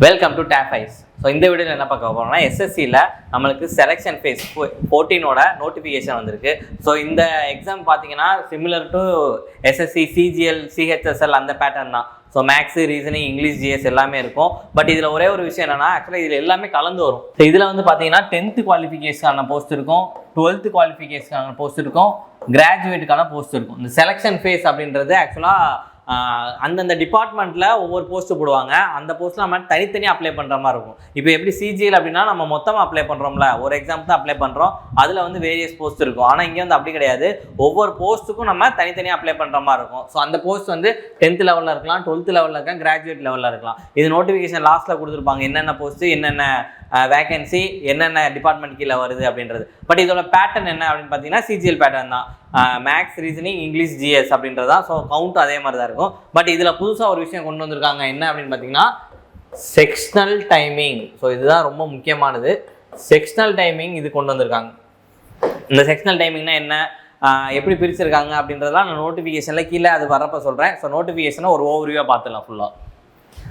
Welcome to டேப் ஐஸ். So இந்த வீடியோவில் என்ன பார்க்க போகிறோம்னா எஸ்எஸ்சியில் நம்மளுக்கு செலெக்ஷன் ஃபேஸ் 14ஓட நோட்டிஃபிகேஷன் வந்திருக்கு. ஸோ இந்த எக்ஸாம் பார்த்தீங்கன்னா similar to SSC CGL CHSL அந்த பேட்டர்ன் தான். So maths reasoning English GS எல்லாமே இருக்கும். பட் இதில் ஒரே ஒரு விஷயம் என்னன்னா ஆக்சுவலாக இதில் எல்லாமே கலந்து வரும். ஸோ இதில் வந்து பார்த்தீங்கன்னா 10th குவாலிஃபிகேஷனான போஸ்ட் இருக்கும், 12th குவாலிஃபிகேஷனான போஸ்ட் இருக்கும், கிராஜுவேட்டுக்கான போஸ்ட் இருக்கும். இந்த செலெக்ஷன் ஃபேஸ் அப்படின்றது ஆக்சுவலாக அந்தந்த டிபார்ட்மெண்ட்டில் ஒவ்வொரு போஸ்ட்டு போடுவாங்க. அந்த போஸ்ட்டில் நம்ம தனித்தனியாக அப்ளை பண்ணுற மாதிரி இருக்கும். இப்போ எப்படி சிஜிஎல் அப்படின்னா நம்ம மொத்தமாக அப்ளை பண்ணுறோம்ல, ஒரு எக்ஸாம் தான் அப்ளை பண்ணுறோம், அதில் வந்து வேரியஸ் போஸ்ட் இருக்கும். ஆனால் இங்கே வந்து அப்படி கிடையாது, ஒவ்வொரு போஸ்ட்டுக்கும் நம்ம தனித்தனியாக அப்ளை பண்ணுற மாதிரி இருக்கும். ஸோ அந்த போஸ்ட் வந்து 10th லெவலில் இருக்கலாம், 12th லெவலில் இருக்கலாம், கிராஜுவேட் லெவலில் இருக்கலாம். இது நோட்டிஃபிகேஷன் லாஸ்ட்டில் கொடுத்துருப்பாங்க, என்னென்ன போஸ்ட்டு என்னென்ன வேகன்சி என்னென்ன டிபார்ட்மெண்ட் கீழே வருது அப்படின்றது. பட் இதோட பேட்டர்ன் என்ன அப்படின்னு பார்த்தீங்கன்னா சிஜிஎல் பேட்டர்ன் தான். மேக்ஸ் ரீசனிங் இங்கிலீஷ் ஜிஎஸ் அப்படின்றது தான். ஸோ கவுண்ட் அதே மாதிரி தான் இருக்கும். பட் இதில் புதுசாக ஒரு விஷயம் கொண்டு வந்திருக்காங்க, என்ன அப்படின்னு பார்த்தீங்கன்னா செக்ஷனல் டைமிங். ஸோ இதுதான் ரொம்ப முக்கியமானது. செக்ஷனல் டைமிங் இது கொண்டு வந்திருக்காங்க. இந்த செக்ஷனல் டைமிங்னா என்ன, எப்படி பிரிச்சிருக்காங்க அப்படின்றதெல்லாம் நான் நோட்டிஃபிகேஷனில் கீழே அது வரப்போ சொல்கிறேன். ஸோ நோட்டிஃபிகேஷனை ஒரு ஓவர்வியூவாக பார்த்துக்கலாம் ஃபுல்லாக.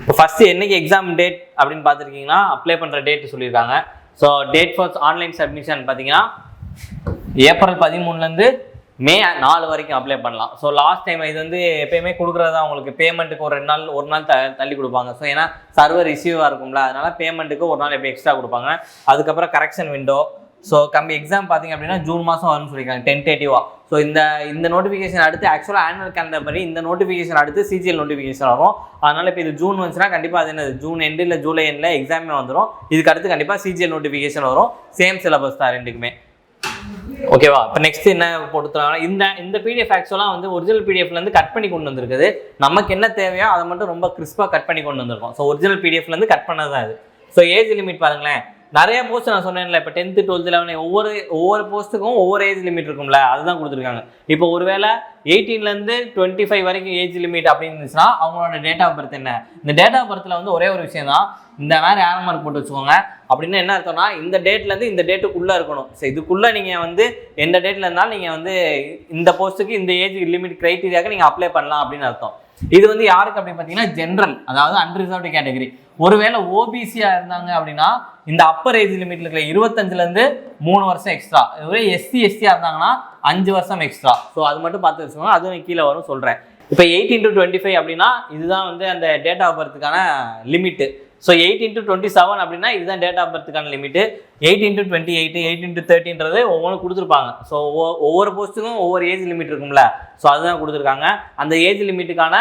இப்போ ஃபஸ்ட்டு என்னைக்கு எக்ஸாம் டேட் அப்படின்னு பார்த்துருக்கீங்கன்னா அப்ளை பண்ணுற டேட் சொல்லியிருக்காங்க. So date for online submission பார்த்தீங்கன்னா ஏப்ரல் 13 மே 4 வரைக்கும் அப்ளை பண்ணலாம். ஸோ லாஸ்ட் டைம் இது வந்து எப்பயுமே கொடுக்குறதா உங்களுக்கு பேமெண்ட்டுக்கு ஒரு நாள் தள்ளி கொடுப்பாங்க. ஸோ ஏன்னா சர்வர் இஷ்யூவாக இருக்கும்ல, அதனால பேமெண்ட்டுக்கு ஒரு நாள் எப்படி எக்ஸ்ட்ரா கொடுப்பாங்க. அதுக்கப்புறம் கரெக்ஷன் விண்டோ. ஸோ எக்ஸாம் பார்த்தீங்க அப்படின்னா ஜூன் மாதம் வரும்னு சொல்லியிருக்காங்க டென்டேட்டிவாக. ஸோ இந்த நோட்டிஃபிகேஷன் அடுத்து ஆக்சுவலாக ஆனுவல் கேலண்டர் படி இந்த நோட்டிஃபிகேஷன் அடுத்து சிஜிஎல் நோட்டிஃபிகேஷன் வரும். அதனால் இப்போ இது ஜூன் வந்துச்சுன்னா கண்டிப்பாக அது என்னது ஜூன் எண்டு இல்லை ஜூலை எண்டில் எக்ஸாமே வந்துடும். இதுக்கு அடுத்து கண்டிப்பாக சிஜிஎல் நோட்டிஃபிகேஷன் வரும். சேம் சிலபஸ் தான் ரெண்டுக்குமே. ஓகேவா? இப்போ நெக்ஸ்ட் என்ன போட்டுருக்காங்கன்னா இந்த பிடிஎஃப் ஆக்சுவலாக வந்து ஒரிஜினல் பிடிஎஃப்லேருந்து கட் பண்ணி கொண்டு வந்திருக்குது. நமக்கு என்ன தேவையோ அதை மட்டும் ரொம்ப கிறிஸ்பாக கட் பண்ணி கொண்டு வந்திருக்கோம். ஸோ ஒரிஜினல் பிடிஎஃப்லேருந்து கட் பண்ணது தான் இது. ஸோ ஏஜ் லிமிட் பாருங்களேன், நிறைய போஸ்ட் நான் சொன்னேன்ல, இப்போ 10th 12th 11 ஒவ்வொரு போஸ்ட்டுக்கும் ஒவ்வொரு ஏஜ் லிமிட் இருக்கும்ல, அதுதான் கொடுத்துருக்காங்க. இப்போ ஒருவேளை 18லேருந்து 25 வரைக்கும் ஏஜ் லிமிட் அப்படின்னு இருந்துச்சுன்னா அவங்களோட டேட் ஆஃப் பர்த் என்ன, இந்த டேட் ஆஃப் பர்த்தில் வந்து ஒரே ஒரு விஷயம் தான், இந்த மாதிரி ஏரோ மார்க் போட்டு வச்சுக்கோங்க. அப்படின்னா என்ன அர்த்தம்னா இந்த டேட்லேருந்து இந்த டேட்டுக்குள்ளே இருக்கணும். ஸோ இதுக்குள்ளே நீங்கள் வந்து எந்த டேட்டில் இருந்தாலும் நீங்கள் வந்து இந்த போஸ்ட்டுக்கு இந்த ஏஜ் லிமிட் க்ரைட்டீரியாவுக்கு நீங்கள் அப்ளை பண்ணலாம் அப்படின்னு அர்த்தம். இது வந்து யாருக்கு அப்படின்னு பார்த்தீங்கன்னா ஜென்ரல், அதாவது அன்ரிசர்வ்டு கேட்டகரி. ஒருவேளை ஓபிசியாக இருந்தாங்க அப்படின்னா இந்த அப்பர் ஏஜ் லிமிட்ல இருக்கிற 25லேருந்து 3 வருஷம் எக்ஸ்ட்ரா. ஒரே எஸ்சியாக இருந்தாங்கன்னா 5 வருஷம் எக்ஸ்ட்ரா. ஸோ அது மட்டும் பார்த்து வச்சுக்கோங்க, அதுவும் கீழே வரும் சொல்கிறேன். இப்போ 18 to 25 அப்படின்னா இதுதான் வந்து அந்த டேட் ஆஃப் பர்த்துக்கான லிமிட்டு. ஸோ 18 to 27 அப்படின்னா இதுதான் டேட் ஆஃப் பர்த்துக்கான லிமிட்டு. 18 to 28 18 to 30ன்றது ஒவ்வொன்றும் கொடுத்துருப்பாங்க. ஸோ ஒவ்வொரு போஸ்ட்டுக்கும் ஒவ்வொரு ஏஜ் லிமிட் இருக்கும்ல, ஸோ அதுதான் கொடுத்துருக்காங்க. அந்த ஏஜ் லிமிட்டுக்கான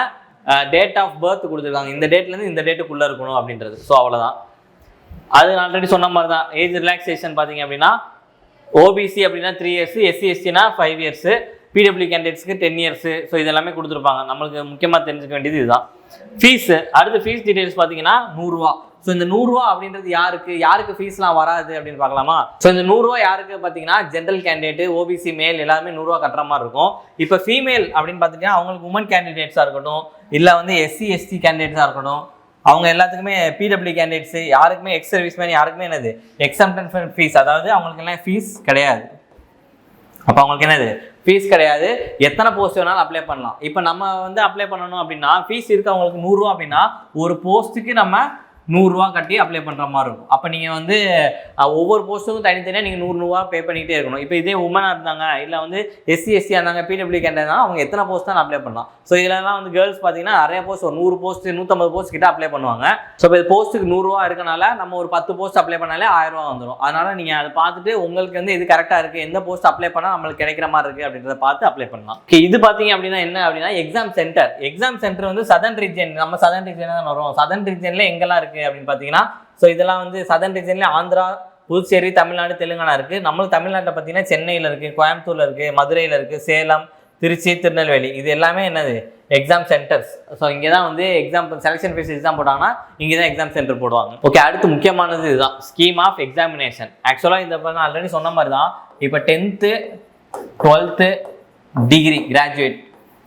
டேட் ஆஃப் பர்த் கொடுத்துருக்காங்க, இந்த டேட்லேருந்து இந்த டேட்டுக்குள்ளே இருக்கணும் அப்படின்றது. ஸோ அவ்வளோதான். அது ஆல்ரெடி சொன்ன மாதிரி தான். ஏஜ் ரிலாக்ஸேஷன் பார்த்தீங்க அப்படின்னா ஓபிசி அப்படின்னா 3 years, எஸ்சி எஸ்டினா 5 years, பிடபிள்யூ கேண்டிடேட்ஸ்க்கு 10 years. ஸோ இதெல்லாமே கொடுத்துருப்பாங்க. நம்மளுக்கு முக்கியமாக தெரிஞ்சுக்க வேண்டியது இதுதான். ஃபீஸு அடுத்து ஃபீஸ் டீடைல்ஸ் பார்த்தீங்கன்னா 100 ரூபா. ஸோ இந்த 100 ரூபா அப்படின்றது யாருக்கு ஃபீஸ்லாம் வராது அப்படின்னு பார்க்கலாமா? ஸோ இந்த 100 ரூபா யாருக்கு பார்த்தீங்கன்னா ஜென்ரல் கேண்டிடேட், ஓபிசி மேல் எல்லாருமே 100 ரூபா கட்டுற மாதிரி இருக்கும். இப்போ ஃபீமேல் அப்படின்னு பார்த்தீங்கன்னா அவங்களுக்கு உமன் கேண்டிடேட்ஸாக இருக்கட்டும், இல்லை வந்து எஸ்சி எஸ்டி கேண்டிடேட்ஸாக இருக்கட்டும், அவங்க எல்லாத்துக்குமே பிடபிள்யூ கேண்டிடேட்ஸு யாருக்குமே எக்ஸ் சர்வீஸ் மேன் யாருக்குமே என்னது எக்ஸம்ப்ஷன் ஃபீஸ், அதாவது அவங்களுக்கு எல்லாம் ஃபீஸ் கிடையாது. அப்போ அவங்களுக்கு என்னது ஃபீஸ் கிடையாது, எத்தனை போஸ்ட் வேணாலும் அப்ளை பண்ணலாம். இப்போ நம்ம வந்து அப்ளை பண்ணணும் அப்படின்னா ஃபீஸ் இருக்கு அவங்களுக்கு 100 ரூபா அப்படின்னா ஒரு போஸ்ட்டுக்கு நம்ம 100 ரூபா கட்டி அப்ளை பண்ணுற மாதிரி இருக்கும். அப்போ நீங்கள் வந்து ஒவ்வொரு போஸ்ட்டுக்கும் தனித்தனியாக நீங்கள் 100 ரூபா பே பண்ணிகிட்டே இருக்கணும். இப்போ இதே உமனாக இருந்தாங்க, இல்லை வந்து எஸ்சி எஸ்சியாக இருந்தாங்க, பிடபிள்யூ கேண்டிடேட்னா அவங்க எத்தனை போஸ்ட் தான் அப்ளை பண்ணலாம். ஸோ இதெல்லாம் வந்து கேர்ள்ஸ் பார்த்தீங்கன்னா நிறைய போஸ்ட், ஒரு 100 போஸ்ட் 150 போஸ்ட் கிட்ட அப்ளை பண்ணுவாங்க. ஸோ இப்போ போஸ்ட்டுக்கு 100 ரூபா இருக்கனால நம்ம ஒரு 10 போஸ்ட் அப்ளை பண்ணாலே 1000 ரூபா வந்துடும். அதனால் நீங்கள் அதை பார்த்துட்டு உங்களுக்கு வந்து இது கரெக்டாக இருக்குது, எந்த போஸ்ட் அப்ளை பண்ணால் நம்மளுக்கு கிடைக்கிற மாதிரி இருக்குது அப்படின்றத பார்த்து அப்ளை பண்ணலாம். இது பார்த்தீங்க அப்படின்னா என்ன அப்படின்னா எக்ஸாம் சென்டர் வந்து சதர்ன் ரீஜன், நம்ம சதர்ன் ரீஜன் தான் வரும். சதர்ன் ரீஜனில் எங்கெல்லாம் இருக்குது அப்படின்னு பார்த்தீங்கன்னா ஸோ இதெல்லாம் வந்து சதர்ன் ரீஜன்ல ஆந்திரா, புதுச்சேரி, தமிழ்நாடு, தெலுங்கானா இருக்குது. நம்மளுக்கு தமிழ்நாட்டில் பார்த்தீங்கன்னா சென்னையில் இருக்குது, கோயம்புத்தூரில் இருக்குது, மதுரையில் இருக்குது, சேலம், திருச்சி, திருநெல்வேலி, இது எல்லாமே என்னது எக்ஸாம் சென்டர்ஸ். ஸோ இங்கே தான் வந்து எக்ஸாம் செலெக்ஷன் ஃபேஸ் எக்ஸாம் போட்டாங்கன்னா இங்கே தான் எக்ஸாம் சென்டர் போடுவாங்க. ஓகே, அடுத்து முக்கியமானது இதுதான் ஸ்கீம் ஆஃப் எக்ஸாமினேஷன். ஆக்சுவலாக இந்த ஆல்ரெடி சொன்ன மாதிரி தான். இப்போ 10th 12th degree graduate,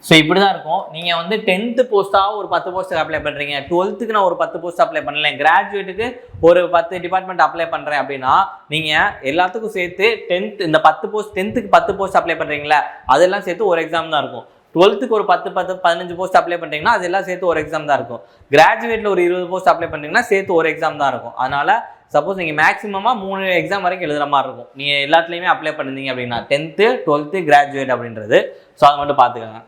so இப்படி தான் இருக்கும். நீங்கள் வந்து 10th போஸ்ட்டாக ஒரு 10 போஸ்ட்டுக்கு அப்ளை பண்ணுறீங்க, 12th நான் ஒரு 10 போஸ்ட் அப்ளை பண்ணலேன், கிராஜுவேட்டுக்கு ஒரு 10 டிபார்ட்மெண்ட் அப்ளை பண்ணுறேன் அப்படின்னா நீங்கள் எல்லாத்துக்கும் சேர்த்து 10th இந்த 10 போஸ்ட் 10th 10 போஸ்ட் அப்ளை பண்ணுறீங்களா அதெல்லாம் சேர்த்து ஒரு எக்ஸாம் தான் இருக்கும். டுவெல்த்துக்கு ஒரு 10-15 போஸ்ட் அப்ளை பண்ணிட்டீங்கன்னா அது எல்லாம் சேர்த்து ஒரு எக்ஸாம் தான் இருக்கும். கிராஜுவேட்டில் ஒரு 20 போஸ்ட் அப்ளை பண்ணிட்டீங்கன்னா சேர்த்து ஒரு எக்ஸாம் தான் இருக்கும். அதனால சப்போஸ் நீங்கள் மேக்ஸிமமாக 3 எக்ஸாம் வரைக்கும் எழுதுகிற மாதிரி இருக்கும் நீங்கள் எல்லாத்துலேயுமே அப்ளை பண்ணிருந்தீங்க அப்படின்னா, 10th 12th கிராஜுவேட் அப்படின்றது. ஸோ அதை மட்டும் பார்த்துக்கோங்க.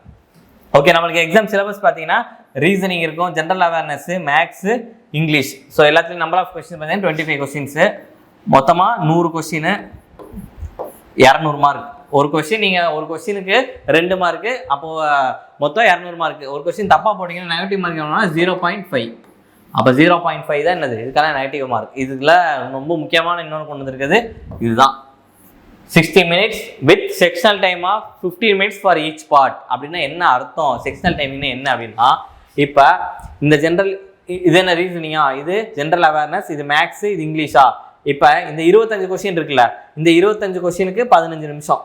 ஓகே, நம்மளுக்கு எக்ஸாம் சிலபஸ் பார்த்தீங்கன்னா ரீசனிங் இருக்கும், general awareness, maths, English. So எல்லாத்துலையும் நம்பர் ஆஃப் கொஸ்டின் பார்த்தீங்கன்னா 25 கொஸ்டின்ஸு, மொத்தமாக 100 கொஸ்டின், 200 மார்க். ஒரு கொஸ்டின் நீங்கள் ஒரு கொஸ்டினுக்கு 2 மார்க்கு, அப்போது மொத்தம் 200 மார்க்கு. ஒரு கொஸ்டின் தப்பாக போட்டிங்கன்னா நெகட்டிவ் மார்க் எவ்வளோனா 0.5. அப்போ 0.5 தான் என்னது இதுக்கான நெகட்டிவ் மார்க். இதுல ரொம்ப முக்கியமான இன்னொன்று கொண்டு வந்திருக்குது இதுதான், 60 minutes with sectional time of 15 minutes for each part. அப்படின்னா என்ன அர்த்தம், செக்ஷனல் டைமிங்னா என்ன அப்படின்னா, இப்போ இந்த ஜென்ரல் இது என்ன ரீசனிங்கா, இது ஜென்ரல் அவேர்னஸ், இது மேக்ஸு, இது இங்கிலீஷா. இப்போ இந்த 25 கொஸ்டின் இருக்குல்ல, இந்த 25 கொஸ்டினுக்கு 15 நிமிஷம்.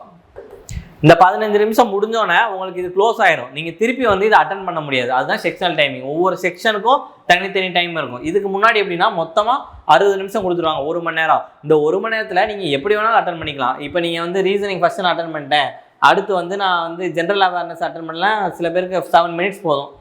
இந்த 15 நிமிஷம் முடிஞ்சோன்னே உங்களுக்கு இது க்ளோஸ் ஆயிரும். நீங்கள் திருப்பி வந்து இதை அட்டன் பண்ண முடியாது. அதுதான் செக்ஷனல் டைமிங். ஒவ்வொரு செக்ஷனுக்கும் தனித்தனி டைம் இருக்கும். இதுக்கு முன்னாடி எப்படின்னா மொத்தமாக 60 நிமிஷம் கொடுத்துருவாங்க, 1 மணி நேரம். இந்த 1 மணி நேரத்தில் நீங்கள் எப்படி வேணாலும் அட்டன் பண்ணிக்கலாம். இப்போ நீங்கள் வந்து ரீசனிங் ஃபஸ்ட்டு நான் அட்டன் பண்ணிட்டேன், அடுத்து வந்து நான் வந்து ஜென்ரல் அவேர்னஸ் அட்டன் பண்ணலாம், சில பேருக்கு 7 minutes போதும்.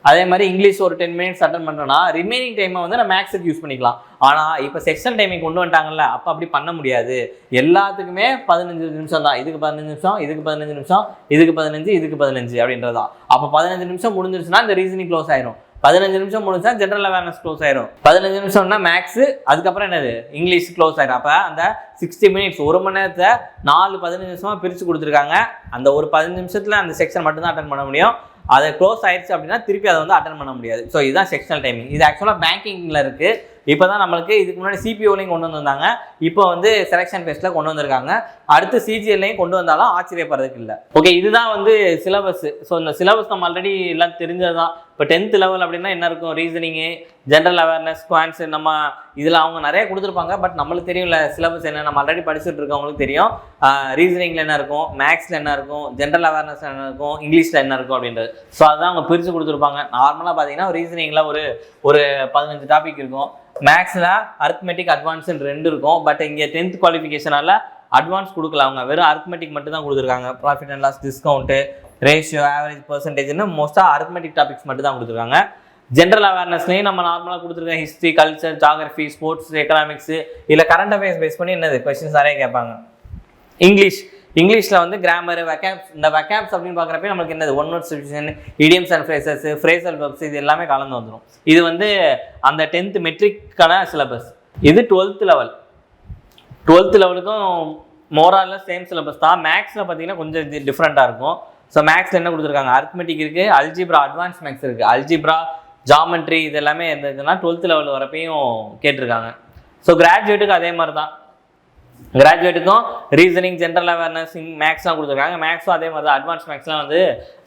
அதே மாதிரி இங்கிலீஷ் ஒரு 10 minutes அட்டன் பண்ணுறோன்னா ரிமைனிங் டைமை வந்து நான் மேக்ஸுக்கு யூஸ் பண்ணிக்கலாம். ஆனால் இப்போ செக்ஷன் டைமிங் கொண்டு வந்துட்டாங்கல்ல, அப்போ அப்படி பண்ண முடியாது. எல்லாத்துக்குமே 15 நிமிஷம் தான். இதுக்கு 15 நிமிஷம், இதுக்கு 15 நிமிஷம், இதுக்கு 15, இதுக்கு 15 அப்படின்றதான். அப்போ 15 நிமிஷம் முடிஞ்சிருச்சுன்னா இந்த ரீசனிங் க்ளோஸ் ஆயிரும். 15 நிமிஷம் முடிஞ்சா ஜென்ரல் அவேர்னஸ் க்ளோஸ் ஆயிரும். 15 நிமிஷம்னா மேக்ஸு, அதுக்கப்புறம் என்னது இங்கிலீஷ் க்ளோஸ் ஆயிரும். அப்போ அந்த 60 minutes 1 மணி நேரத்தை 15 நிமிஷமாக பிரித்து கொடுத்துருக்காங்க. அந்த ஒரு 15 நிமிஷத்தில் அந்த செக்ஷன் மட்டும்தான் அட்டன் பண்ண முடியும். அதை க்ளோஸ் ஆயிடுச்சு அப்படின்னா திருப்பி அதை வந்து அட்டன் பண்ண முடியாது. ஸோ இதுதான் செக்ஷனல் டைமிங். இது ஆக்சுவலாக பேங்கிங்கில் இருக்குது. இப்போ தான் நம்மளுக்கு இதுக்கு முன்னாடி சிபிஓலையும் கொண்டு வந்திருந்தாங்க, இப்போ வந்து செலெக்ஷன் ஃபேஸில் கொண்டு வந்திருக்காங்க. அடுத்து சிஜிஎல்லையும் கொண்டு வந்தாலும் ஆச்சரியப்படுறதுக்கு இல்லை. ஓகே, இதுதான் வந்து சிலபஸ். ஸோ இந்த சிலபஸ் நம்ம ஆல்ரெடி எல்லாம் தெரிஞ்சது தான். இப்போ 10th லெவல் அப்படின்னா என்ன இருக்கும், ரீசனிங்கு, ஜென்ரல் அவேர்னஸ், குவான்ஸ், நம்ம இதில் அவங்க நிறைய கொடுத்துருப்பாங்க. பட் நம்மளுக்கு தெரியும்ல சிலபஸ் என்ன, நம்ம ஆல்ரெடி படிச்சுட்டு இருக்கவங்களுக்கு தெரியும். ரீசனிங்கில் என்ன இருக்கும், மேக்ஸில் என்ன இருக்கும், ஜென்ரல் அவேர்னஸ் என்ன இருக்கும், இங்கிலீஷில் என்ன இருக்கும் அப்படின்றது. ஸோ அதான் அவங்க பிரித்து கொடுத்துருப்பாங்க. நார்மலாக பார்த்தீங்கன்னா ரீசனிங்கில் ஒரு 15 டாபிக் இருக்கும். மேக்ஸில் அரித்மெட்டிக் அட்வான்ஸ்ன்னு 2 இருக்கும். பட் இங்கே 10th குவாலிஃபிகேஷனால் அட்வான்ஸ் கொடுக்கல, அவங்க வெறும் அரித்மெட்டிக் மட்டும் தான் கொடுத்துருக்காங்க. Profit and loss, discount, ratio, average, பர்சன்டேஜ்னு மோஸ்ட்டாக அரித்மெட்டிக் டாபிக்ஸ் மட்டும் தான் கொடுத்துருக்காங்க. ஜென்ரல் அவேர்னஸ்லேயும் நம்ம நார்மலாக கொடுத்துருக்க history, culture, geography, sports, economics, இல்லை கரண்ட் அஃபேர்ஸ் பேஸ் பண்ணி என்னது கொஸ்டின்ஸ் நிறைய கேட்பாங்க. இங்கிலீஷில் வந்து கிராமர், வெக்காப்ஸ். இந்த வெக்காப்ஸ் அப்படின்னு பார்க்குறப்ப நம்மளுக்கு என்னது one word solution, idioms and phrases, phrasal verbs, இது எல்லாமே கலந்து வந்துடும். இது வந்து அந்த 10th மெட்ரிக்கான சிலபஸ். இது 12th லெவல். 12th லெவலுக்கும் மோரால சேம் சிலபஸ் தான். மேக்ஸில் பார்த்தீங்கன்னா கொஞ்சம் டிஃப்ரெண்ட்டாக இருக்கும். ஸோ மேக்ஸில் என்ன கொடுத்துருக்காங்க, அரித்மெட்டிக் இருக்குது, அல்ஜிப்ரா, அட்வான்ஸ் மேக்ஸ் இருக்குது, அல்ஜிப்ரா, ஜாமெட்ரி, இது எல்லாமே இருந்ததுன்னா 12th லெவல் வரப்பையும் கேட்டிருக்காங்க. ஸோ கிராஜுவேட்டுக்கு அதே மாதிரி தான். கிராஜுவேட்டுக்கும் ரீசனிங், ஜென்ரல் அவேர்னஸ், மேக்ஸ்லாம் கொடுத்துருக்காங்க. மேக்ஸும் அதே மாதிரி தான். அட்வான்ஸ் மேக்ஸ்லாம் வந்து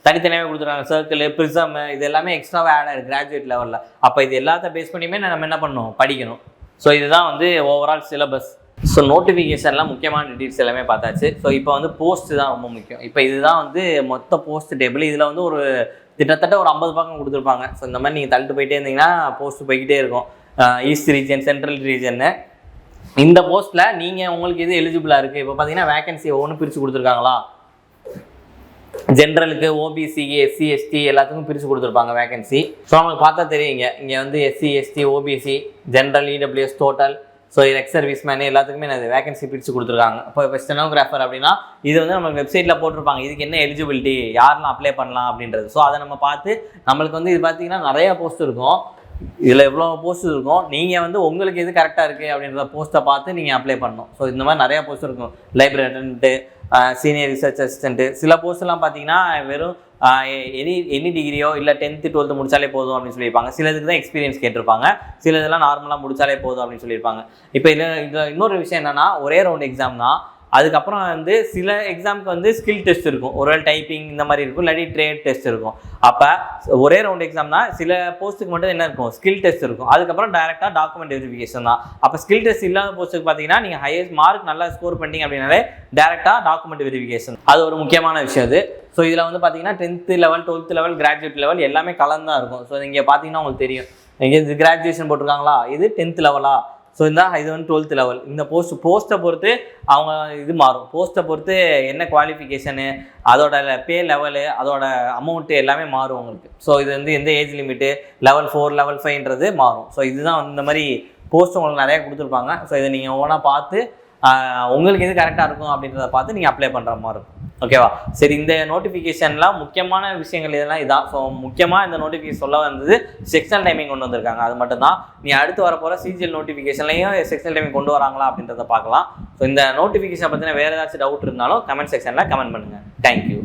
தனித்தனியாகவே கொடுத்துருக்காங்க. சர்க்கிள், ப்ரிசம், இது எல்லாமே எக்ஸ்ட்ராவாக ஆட் ஆகிருக்கு கிராஜுவேட் லெவலில். அப்போ இது எல்லாத்த பேஸ் பண்ணியுமே நம்ம என்ன பண்ணணும், படிக்கணும். ஸோ இதுதான் வந்து ஓவரால் சிலபஸ். ஸோ நோட்டிஃபிகேஷன்லாம் முக்கியமான டீட்டெயில்ஸ் எல்லாமே பார்த்தாச்சு. ஸோ இப்போ வந்து போஸ்ட் தான் ரொம்ப முக்கியம். இப்போ இதுதான் வந்து மொத்த போஸ்ட் டேபிள். இதில் வந்து ஒரு கிட்டத்தட்ட ஒரு 50 பக்கம் கொடுத்துருப்பாங்க. ஸோ இந்த மாதிரி நீங்கள் தள்ளிட்டு போயிட்டே இருந்தீங்கன்னா போஸ்ட் போய்கிட்டே இருக்கும். ஈஸ்ட் ரீஜன், சென்ட்ரல் ரீஜன்னு. இந்த போஸ்ட்டில் நீங்கள் உங்களுக்கு எது எலிஜிபிளாக இருக்குது. இப்போ பார்த்தீங்கன்னா வேகன்சி ஒவ்வொன்றும் பிரித்து கொடுத்துருக்காங்களா, ஜென்ரலுக்கு, ஓபிசி, எஸ்சி, எஸ்டி எல்லாத்துக்கும் பிரித்து கொடுத்துருப்பாங்க வேகன்சி. ஸோ நம்மளுக்கு பார்த்தா தெரியுங்க, இங்கே வந்து SC, ST, OBC, general, EWS, total, so ex service man எல்லாத்துக்குமே நான் வேகன்சி பிரித்து கொடுத்துருக்காங்க. இப்போ ஸ்டெனோகிராஃபர் அப்படின்னா இது வந்து நம்ம வெப்சைட்டில் போட்டிருப்பாங்க, இதுக்கு என்ன எலிஜிபிலிட்டி, யாரெல்லாம் அப்ளை பண்ணலாம் அப்படின்றது. ஸோ அதை நம்ம பார்த்து நம்மளுக்கு வந்து இது பார்த்தீங்கன்னா நிறையா போஸ்ட் இருக்கும். இதில் எவ்வளோ போஸ்ட் இருக்கும், நீங்கள் வந்து உங்களுக்கு எது கரெக்டாக இருக்குது அப்படின்ற போஸ்ட்டை பார்த்து நீங்கள் அப்ளை பண்ணணும். ஸோ இந்த மாதிரி நிறையா போஸ்ட் இருக்கும். Library attendant, senior research assistant. சில போஸ்ட்லாம் பார்த்தீங்கன்னா வெறும் எனி டிகிரியோ இல்லை 10th 12th முடிச்சாலே போதும் அப்படின்னு சொல்லியிருப்பாங்க. சிலதுக்கு தான் எக்ஸ்பீரியன்ஸ் கேட்டிருப்பாங்க, சில இதெல்லாம் நார்மலாக முடிச்சாலே போதும் அப்படின்னு சொல்லியிருப்பாங்க. இப்போ இதில் இன்னொரு விஷயம் என்னென்னா, ஒரே ரவுண்ட் எக்ஸாம் தான். அதுக்கப்புறம் வந்து சில எக்ஸாமுக்கு வந்து ஸ்கில் டெஸ்ட் இருக்கும், ஒரு டைப்பிங் இந்த மாதிரி இருக்கும், இல்லாட்டி ட்ரேட் டெஸ்ட் இருக்கும். அப்போ ஒரே ரவுண்ட் எக்ஸாம் தான். சில போஸ்ட்டுக்கு மட்டும் என்ன இருக்கும், ஸ்கில் டெஸ்ட் இருக்கும். அதுக்கப்புறம் டேரெக்டாக டாக்குமெண்ட் வெரிஃபிகேஷன் தான். அப்போ ஸ்கில் டெஸ்ட் இல்லாத போஸ்ட்டுக்கு பார்த்தீங்கன்னா நீங்கள் ஹையஸ்ட் மார்க் நல்லா ஸ்கோர் பண்ணிட்டீங்க அப்படின்னாலே டேரெக்டாக டாக்குமெண்ட் வெரிஃபிகேஷன். அது ஒரு முக்கியமான விஷயம் அது. ஸோ இதில் வந்து பார்த்தீங்கன்னா 10th level, 12th level, graduate level எல்லாமே கலந்து தான் இருக்கும். ஸோ இங்கே பார்த்தீங்கன்னா உங்களுக்கு தெரியும், இங்கே இது கிராஜுவேஷன் போட்டிருக்காங்களா, இது 10th லெவலா. ஸோ இது வந்து 12th லெவல். இந்த போஸ்ட்டை பொறுத்து அவங்க இது மாறும். போஸ்ட்டை பொறுத்து என்ன குவாலிஃபிகேஷனு, அதோட பே லெவலு, அதோட அமௌண்ட்டு எல்லாமே மாறும் உங்களுக்கு. ஸோ இது வந்து எந்த ஏஜ் லிமிட்டு, லெவல் 4 லெவல் 5ன்றது மாறும். ஸோ இதுதான் இந்த மாதிரி போஸ்ட் உங்களுக்கு நிறையா கொடுத்துருப்பாங்க. ஸோ இதை நீங்கள் ஓனாக பார்த்து உங்களுக்கு எது கரெக்டாக இருக்கும் அப்படின்றத பார்த்து நீங்கள் அப்ளை பண்ணுற மாதிரி இருக்கும். ஓகேவா? சரி, இந்த நோட்டிஃபிகேஷன்லாம் முக்கியமான விஷயங்கள் இதெல்லாம் இதான். ஸோ முக்கியமாக இந்த நோட்டிஃபிகேஷன் சொல்ல வந்தது செக்ஷனல் டைமிங் கொண்டு வந்திருக்காங்க. அது மட்டும் தான். நீ அடுத்து வரப்போகிற சிஜிஎல் நோட்டிஃபிகேஷன்லையும் செக்ஷனல் டைமிங் கொண்டு வராங்களா அப்படின்றத பார்க்கலாம். ஸோ இந்த நோட்டிஃபிகேஷன் பற்றின வேறு ஏதாச்சும் டவுட் இருந்தாலும் கமெண்ட் செக்ஷனில் கமெண்ட் பண்ணுங்கள். தேங்க்யூ.